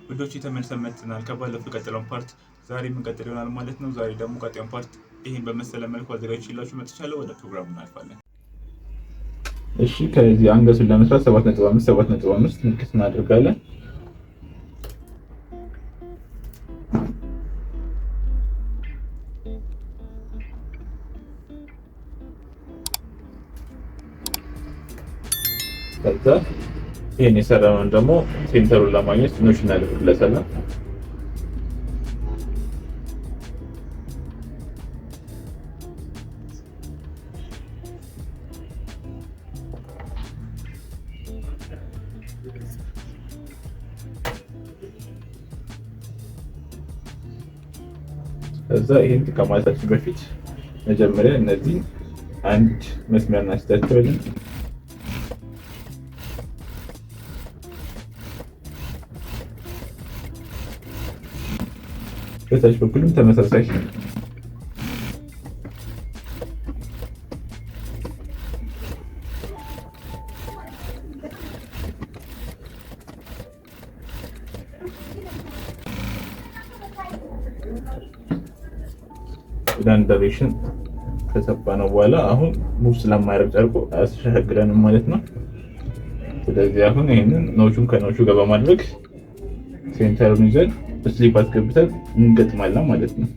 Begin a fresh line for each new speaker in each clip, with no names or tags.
ውዶች ተመልሰን መጥተናል። ከባለፈው የቀጠለውን ፓርት ዛሬ የምንቀጥል ይሆናል ማለት ነው። ዛሬ ደግሞ ቀጣዩን ፓርት ይህን በመሰለ መልኩ አዘጋጅቼላችሁ መጥቻለሁ። ወደ ፕሮግራሙ እናልፋለን። እሺ ከዚህ አንገቱን ለመስራት 7.5 ምልክት እናደርጋለን። ከዛ ይሄን የሰራነውን ደግሞ ሴንተሩን ለማግኘት ትንሽ እናደርግለታለን። ከዛ ይሄን ከማለታችን በፊት መጀመሪያ እነዚህ አንድ መስመር እናስታቸዋለን። በታች በኩልም ተመሳሳይ ዳይሬክሽን ከሰባ ነው በኋላ አሁን ሙቭ ስለማያደርግ ጨርቁ አያስሸግረንም ማለት ነው። ስለዚህ አሁን ይሄንን ኖቹን ከኖቹ ጋር በማድረግ ሴንተሩን ይዘን ስሊፕ አስገብተን እንገጥማለን ማለት ነው።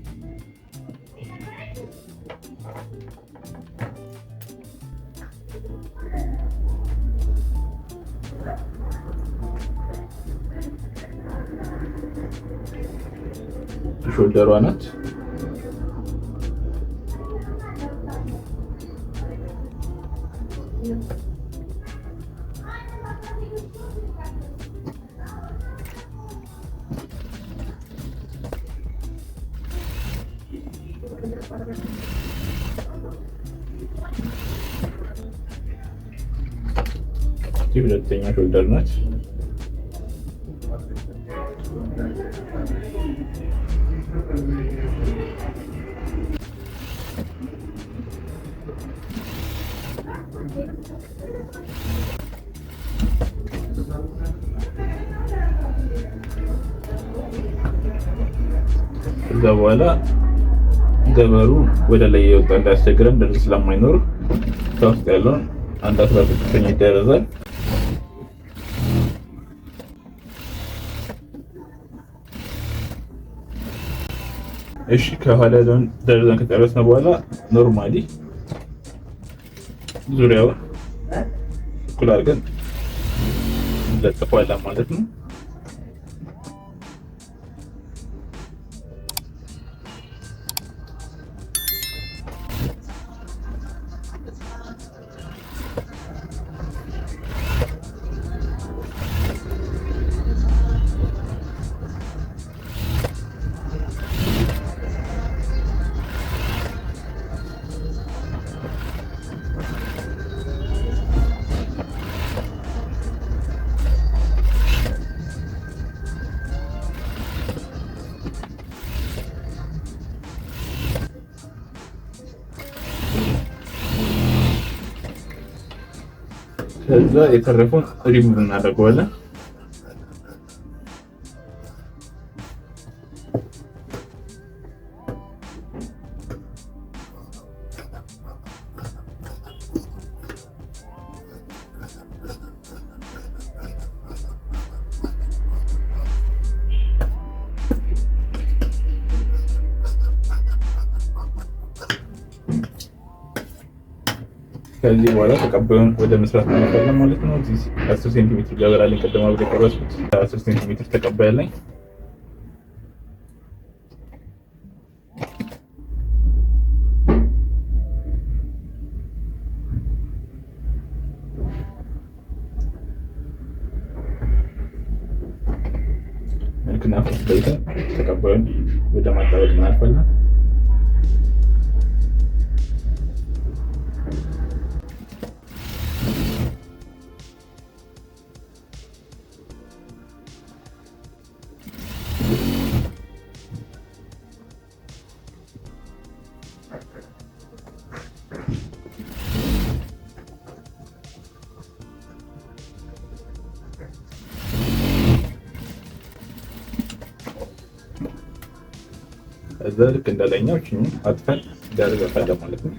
ሾልደሯ ናት። ሁለተኛ ሾልደር ናት። ከዛ በኋላ ገበሩ ወደ ላይ የወጣ እንዳያስቸግረን ድርዝ ስለማይኖር ከውስጥ ያለውን አንድ 16ኛ ይደረዛል። እሺ ከኋላ ያለውን ደረጃን ከጨረስን በኋላ ኖርማሊ ዙሪያውን እኩል አድርገን እንለጥፈዋለን ማለት ነው። ከዛ የተረፈውን ሪሙቭ እናደርገዋለን። ከዚህ በኋላ ተቀባዩን ወደ መስራት እናደርጋለን ማለት ነው። እዚህ 10 ሴንቲሜትር ገበራልን ቀደም አብሬ ቀረጽኩት። 10 ሴንቲሜትር ተቀባያለኝ። መልክና ፍሬታ ተቀባዩን ወደ ማጣበቅ እናልፋለን። እዛ ልክ እንደላይኛው እቺን አጥፈን እንዳደረጋለን ማለት ነው።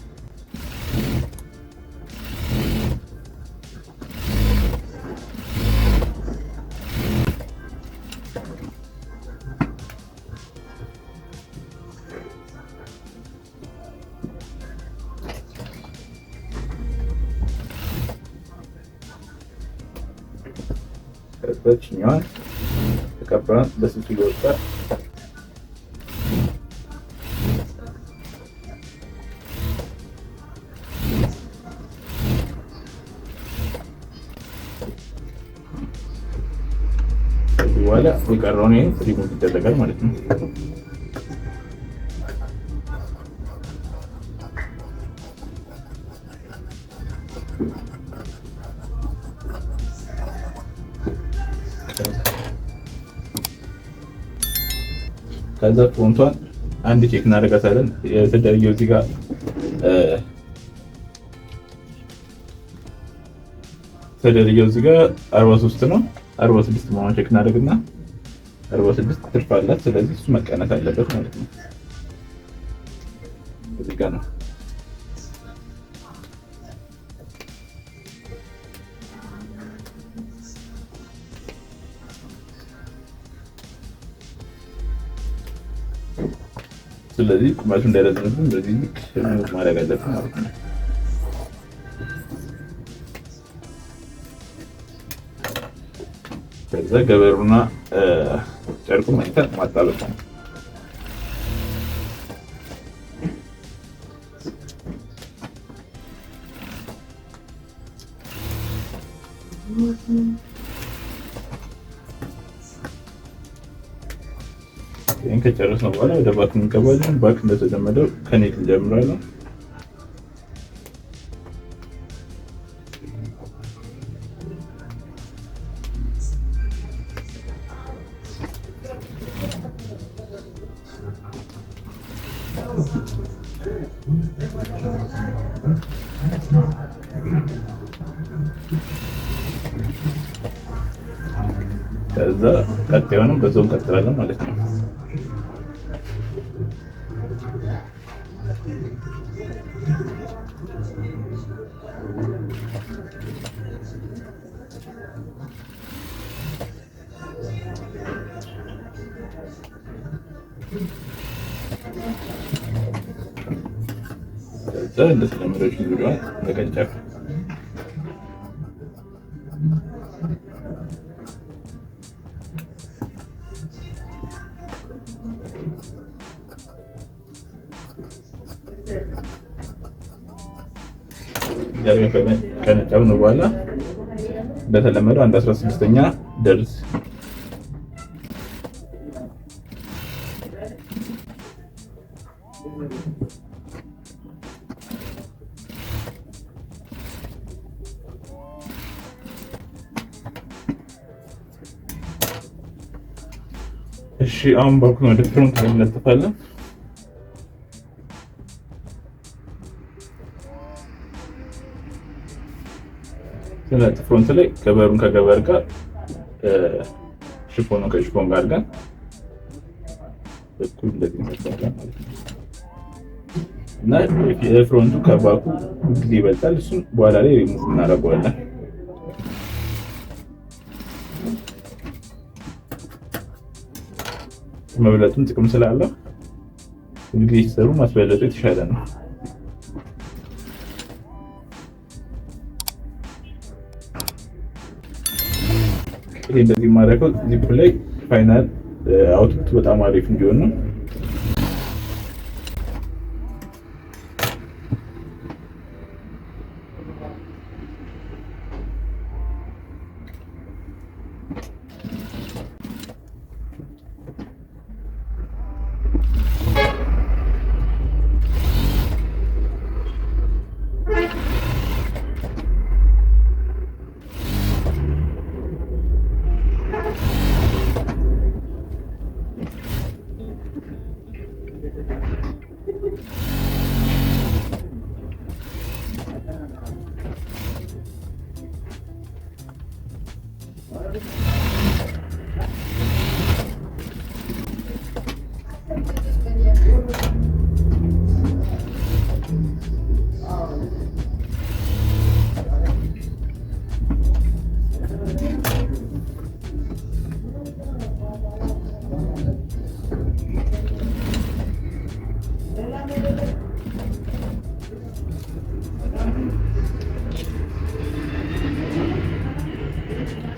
ከዛችኛዋን ተቀባን በስሱ ይወጣ በኋላ የቀረውን ሪሙቭ ይደረጋል ማለት ነው። ከዛ ፍሮንቷን አንድ ቼክ እናደርጋታለን። የተደረገው እዚህ ጋር ተደረገው እዚህ ጋር 43 ነው። 46 መሆኑን ቼክ እናደርግና 46 ትርፍ አላት። ስለዚህ እሱ መቀነስ አለበት ማለት ነው። እዚህ ጋር ነው ስለዚህ ቁመቱ እንዳይረዝምብን በዚህ ልክ ማድረግ አለብን ማለት ነው። ከዛ ገበሩና ጨርቁ መኝተን ማጣበቅ ነው። ይሄን ከጨረስነው በኋላ ወደ ባክ እንገባለን። ባክ እንደተለመደው ከኔት እንጀምራለን። ከዛ ቀጣዩንም በዛው እንቀጥላለን ማለት ነው። ከዛ እንደተለመደው ዙሪያውን መቀንጨፍ ከነጨብን በኋላ እንደተለመደው አንድ 16ኛ ደርስ እሺ። አሁን ባኩን ወደ ፍሮንት እንለጥፋለን። ስለዚህ ፍሮንት ላይ ገበሩን ከገበር ጋር ሽፎኑን ከሽፎን ጋር አድርገን እኩል እንደዚህ እንሰራለን ማለት ነው። እና የፍሮንቱ ከባኩ ጊዜ ይበልጣል። እሱን በኋላ ላይ ሪሙቭ እናደርገዋለን። መብለጡን ጥቅም ስላለው እንግዲህ ሲሰሩ ማስበለጡ የተሻለ ነው። ይሄ እንደዚህ ማድረገው ዚፕ ላይ ፋይናል አውትፑት በጣም አሪፍ እንዲሆን ነው።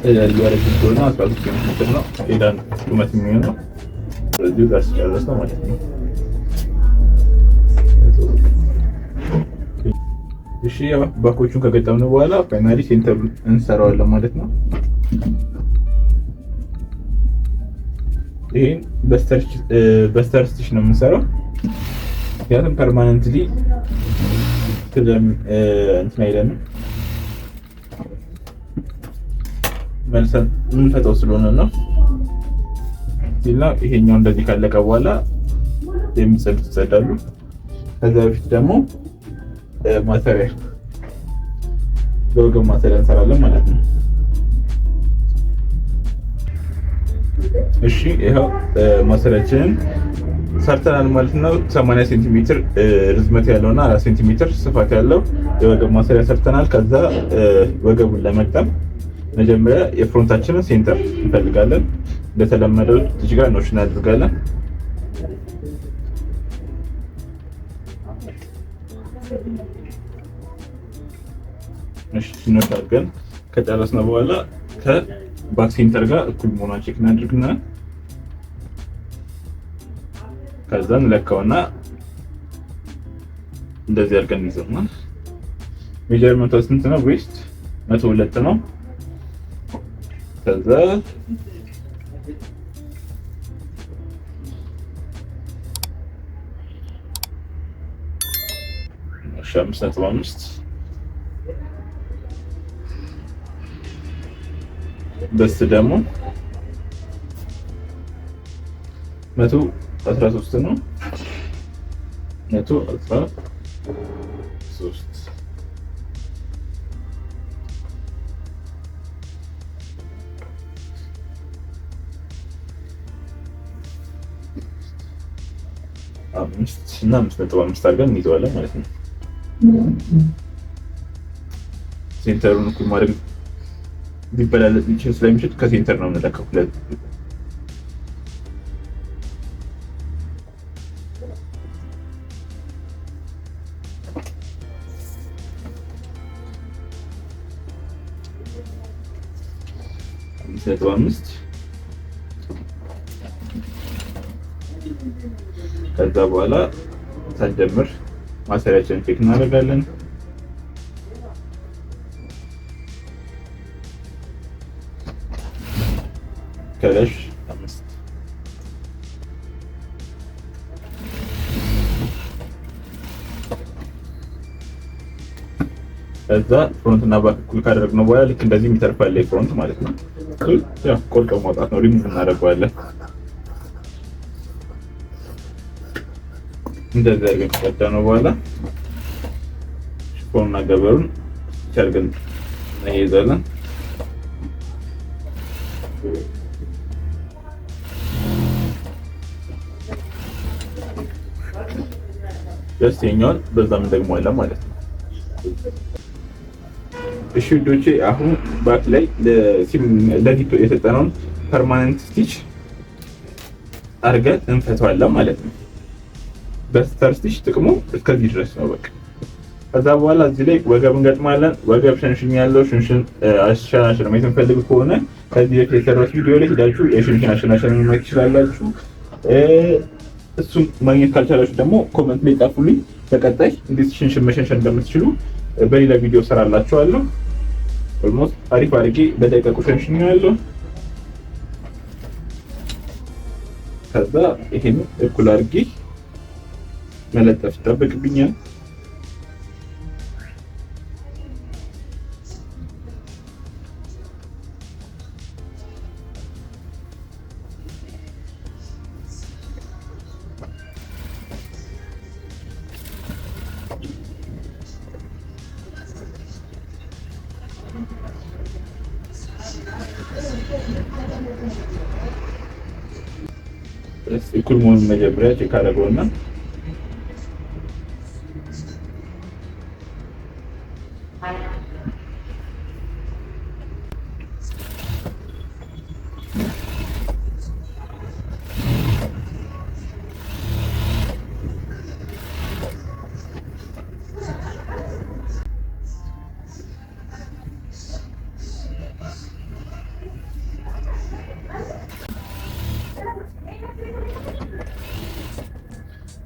የረጅም ከሆነ 13 ሴንቲሜትር ነው ሄዳን ቁመት የሚሆነው። ስለዚህ ጋር ሲጨርስ ነው ማለት ነው። እሺ ባኮቹን ከገጠምን በኋላ ፋይናሊ ሴንተሩን እንሰራዋለን ማለት ነው። ይሄን በስተር ስቲች ነው የምንሰራው። ምክንያቱም ፐርማነንትሊ እንትን አይለንም መልሰን የምንፈተው ስለሆነ ነው። ይሄኛው እንደዚህ ካለቀ በኋላ የሚጸዱት ይጸዳሉ። ከዛ በፊት ደግሞ ማሰሪያ ለወገብ ማሰሪያ እንሰራለን ማለት ነው። እሺ ይኸው ማሰሪያችንን ሰርተናል ማለት ነው። 80 ሴንቲሜትር ርዝመት ያለውና 4 ሴንቲሜትር ስፋት ያለው የወገብ ማሰሪያ ሰርተናል። ከዛ ወገቡን ለመቅጠም መጀመሪያ የፍሮንታችንን ሴንተር እንፈልጋለን። እንደተለመደው እዚህ ጋር ኖሽን እናደርጋለን። እሺ ኖት አድርገን ከጨረስን በኋላ ከባክ ሴንተር ጋር እኩል መሆኗን ቼክ እናድርግና ከዛ እንለካውና እንደዚህ አድርገን ይዘውና ሜጀርመንቱ ስንት ነው? ዌስት 102 ነው። ከዛ አምስት ነጥብ አምስት በስ ደግሞ 113 ነው። 113 እና 5.5 አድርገን እንይዘዋለን ማለት ነው። ሴንተሩን እኩል ማድረግ ሊበላለጥ ይችላል ስለሚችል ከሴንተር ነው የምንለካው። ሁለት ነጥብ 5 ከዛ በኋላ ሳንጀምር ማሰሪያችንን ቼክ እናደርጋለን። ከለሽ 5 ከዛ ፍሮንት እና ባክ እኩል ካደረግነው በኋላ ልክ እንደዚህ የሚተርፋል ፍሮንት ማለት ነው። ያው ቆርጦ ማውጣት ነው። ሪሙቭ እናደርገዋለን። እንደዚህ አድርገን ከቀዳነው በኋላ ሽፎንና ገበሩን ቻርገን እናያይዛለን። ደስተኛውን በዛም ደግሞአለን ማለት ነው። እሺ ውዶቼ አሁን ባክ ላይ ለዚህ የሰጠነውን ፐርማነንት ስቲች አድርገን እንፈተዋለን ማለት ነው። በስተር ስቲች ጥቅሙ እስከዚህ ድረስ ነው በቃ። ከዛ በኋላ እዚህ ላይ ወገብ እንገጥማለን። ወገብ ሸንሽኝ ያለው ሽንሽን አሸናሸን ማየት እንፈልግ ከሆነ ከዚህ በፊት የሰራሁት ቪዲዮ ላይ ሄዳችሁ የሽንሽን አሸናሸን ማየት ትችላላችሁ። እሱም ማግኘት ካልቻላችሁ ደግሞ ኮመንት ላይ ጻፉልኝ። በቀጣይ እንዴት ሽንሽን መሸንሸን እንደምትችሉ በሌላ ቪዲዮ ሰራላችኋለሁ። ኦልሞስት አሪፍ አድርጌ በደቂቃ ሸንሽኝ ያለው። ከዛ ይሄን እኩል አድርጌ መለጠፍ ይጠበቅብኛል። እኩል መሆኑን መጀመሪያ ቼክ አደረገውና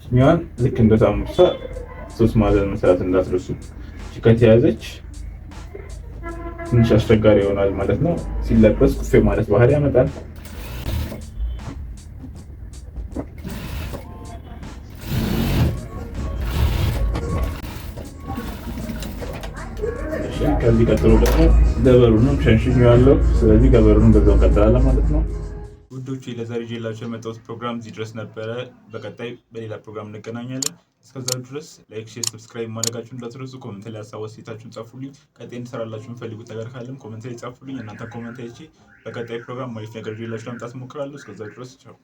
እኛን ልክ እንደ ሳምቡሳ 3 ማዕዘን መስራት እንዳትረሱ። ከተያዘች ትንሽ አስቸጋሪ ይሆናል ማለት ነው። ሲለበስ ኩፌ ማለት ባህሪ ያመጣል። ከዚህ ቀጥሎ ደግሞ ገበሩንም ሸንሽኜዋለሁ። ስለዚህ ገበሩን በዛው እንቀጥላለን ማለት ነው። ውዶቹ ለዛሬ ይዤላችሁ የመጣሁት ፕሮግራም እዚህ ድረስ ነበረ። በቀጣይ በሌላ ፕሮግራም እንገናኛለን። እስከዛው ድረስ ላይክ፣ ሼር፣ ሰብስክራይብ ማድረጋችሁን እንዳትረሱ። ኮሜንት ላይ ሀሳብ አስተያየታችሁን ጻፉልኝ። ቀጣይ እንድሰራላችሁ የምፈልጉት ነገር ካለም ኮሜንት ላይ ጻፉልኝ። እናንተ ኮሜንት አይቼ በቀጣይ ፕሮግራም አሪፍ ነገር ይዤላችሁ ለመምጣት እሞክራለሁ። እስከዛው ድረስ ቻው።